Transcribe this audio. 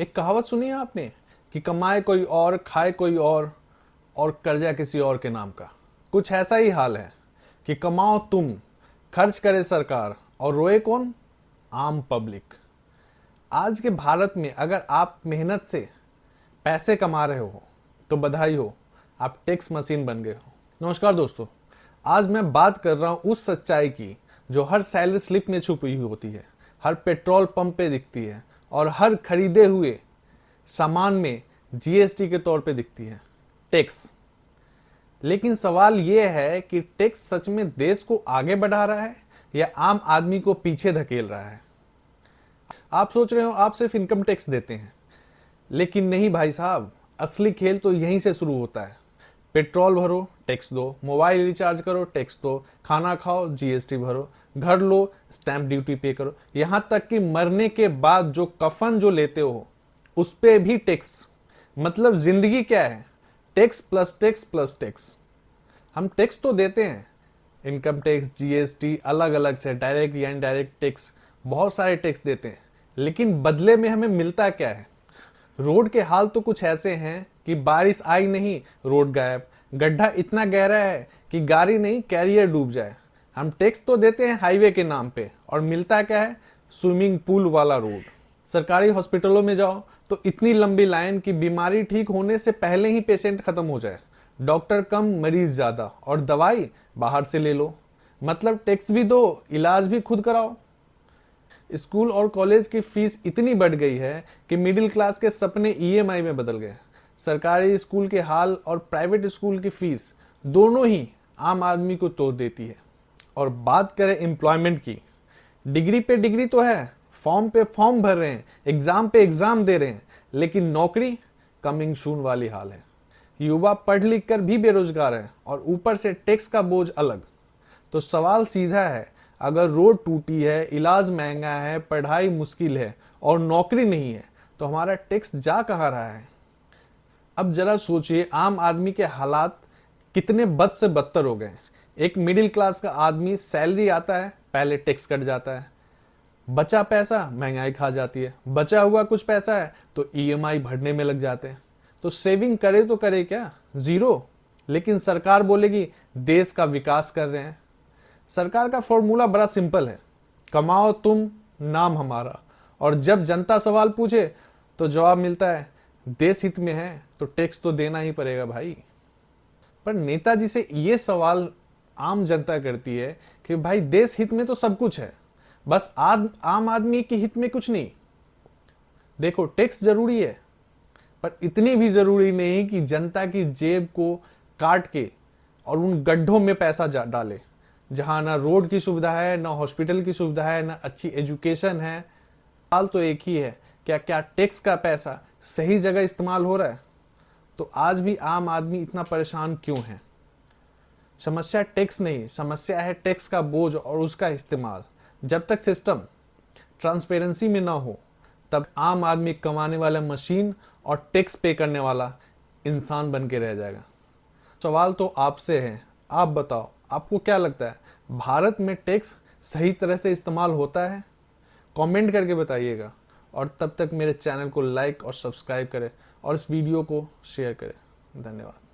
एक कहावत सुनी है आपने कि कमाए कोई और, खाए कोई और कर्जा किसी और के नाम का। कुछ ऐसा ही हाल है कि कमाओ तुम, खर्च करे सरकार और रोए कौन? आम पब्लिक। आज के भारत में अगर आप मेहनत से पैसे कमा रहे हो तो बधाई हो, आप टैक्स मशीन बन गए हो। नमस्कार दोस्तों, आज मैं बात कर रहा हूं उस सच्चाई की जो हर सैलरी स्लिप में छुपी हुई होती है, हर पेट्रोल पंप पे दिखती है और हर खरीदे हुए सामान में जीएसटी के तौर पे दिखती है, टैक्स। लेकिन सवाल यह है कि टैक्स सच में देश को आगे बढ़ा रहा है या आम आदमी को पीछे धकेल रहा है? आप सोच रहे हो आप सिर्फ इनकम टैक्स देते हैं, लेकिन नहीं भाई साहब, असली खेल तो यहीं से शुरू होता है। पेट्रोल भरो, टैक्स दो, मोबाइल रिचार्ज करो, टैक्स दो, खाना खाओ, जीएसटी भरो, घर लो, स्टैंप ड्यूटी पे करो, यहां तक कि मरने के बाद जो कफन जो लेते हो उस पे भी टैक्स। मतलब जिंदगी क्या है? Tax plus tax plus tax. हम टैक्स तो देते हैं, इनकम टैक्स, जीएसटी, अलग अलग से डायरेक्ट या इनडायरेक्ट टैक्स, बहुत सारे टैक्स देते हैं, लेकिन बदले में हमें मिलता क्या है? रोड के हाल तो कुछ ऐसे हैं कि बारिश आई नहीं, रोड गायब, गड्ढा इतना गहरा है कि गाड़ी नहीं कैरियर डूब जाए। हम टैक्स तो देते हैं हाईवे के नाम पे और मिलता क्या है? स्विमिंग पूल वाला रोड। सरकारी हॉस्पिटलों में जाओ तो इतनी लंबी लाइन कि बीमारी ठीक होने से पहले ही पेशेंट खत्म हो जाए। डॉक्टर कम, मरीज ज्यादा और दवाई बाहर से ले लो। मतलब टैक्स भी दो, इलाज भी खुद कराओ। स्कूल और कॉलेज की फीस इतनी बढ़ गई है कि मिडिल क्लास के सपने ईएमआई में बदल गए। सरकारी स्कूल के हाल और प्राइवेट स्कूल की फीस दोनों ही आम आदमी को तोड़ देती है। और बात करें एम्प्लॉयमेंट की, डिग्री पे डिग्री तो है, फॉर्म पे फॉर्म भर रहे हैं, एग्जाम पे एग्जाम दे रहे हैं, लेकिन नौकरी कमिंग सून वाली हाल है। युवा पढ़ लिख कर भी बेरोजगार है और ऊपर से टैक्स का बोझ अलग। तो सवाल सीधा है, अगर रोड टूटी है, इलाज महंगा है, पढ़ाई मुश्किल है और नौकरी नहीं है, तो हमारा टैक्स जा कहाँ रहा है? अब जरा सोचिए, आम आदमी के हालात कितने बद से बदतर हो गए। एक मिडिल क्लास का आदमी, सैलरी आता है, पहले टैक्स कट जाता है, बचा पैसा महंगाई खा जाती है, बचा हुआ कुछ पैसा है तो ईएमआई भरने में लग जाते हैं। तो सेविंग करे तो करे क्या? जीरो। लेकिन सरकार बोलेगी देश का विकास कर रहे हैं। सरकार का फॉर्मूला बड़ा सिंपल है, कमाओ तुम, नाम हमारा। और जब जनता सवाल पूछे तो जवाब मिलता है देश हित में है तो टैक्स तो देना ही पड़ेगा भाई। पर नेताजी से ये सवाल आम जनता करती है कि भाई देश हित में तो सब कुछ है, बस आम आदमी के हित में कुछ नहीं। देखो, टैक्स जरूरी है, पर इतनी भी जरूरी नहीं कि जनता की जेब को काट के और उन गड्ढों में पैसा डाले जहां ना रोड की सुविधा है, ना हॉस्पिटल की सुविधा है, ना अच्छी एजुकेशन है। सवाल तो एक ही है, क्या क्या टैक्स का पैसा सही जगह इस्तेमाल हो रहा है? तो आज भी आम आदमी इतना परेशान क्यों है? समस्या टैक्स नहीं, समस्या है टैक्स का बोझ और उसका इस्तेमाल। जब तक सिस्टम ट्रांसपेरेंसी में ना हो, तब आम आदमी कमाने वाला मशीन और टैक्स पे करने वाला इंसान बन के रह जाएगा। सवाल तो आपसे है, आप बताओ, आपको क्या लगता है, भारत में टैक्स सही तरह से इस्तेमाल होता है? कमेंट करके बताइएगा। और तब तक मेरे चैनल को लाइक और सब्सक्राइब करें और इस वीडियो को शेयर करें। धन्यवाद।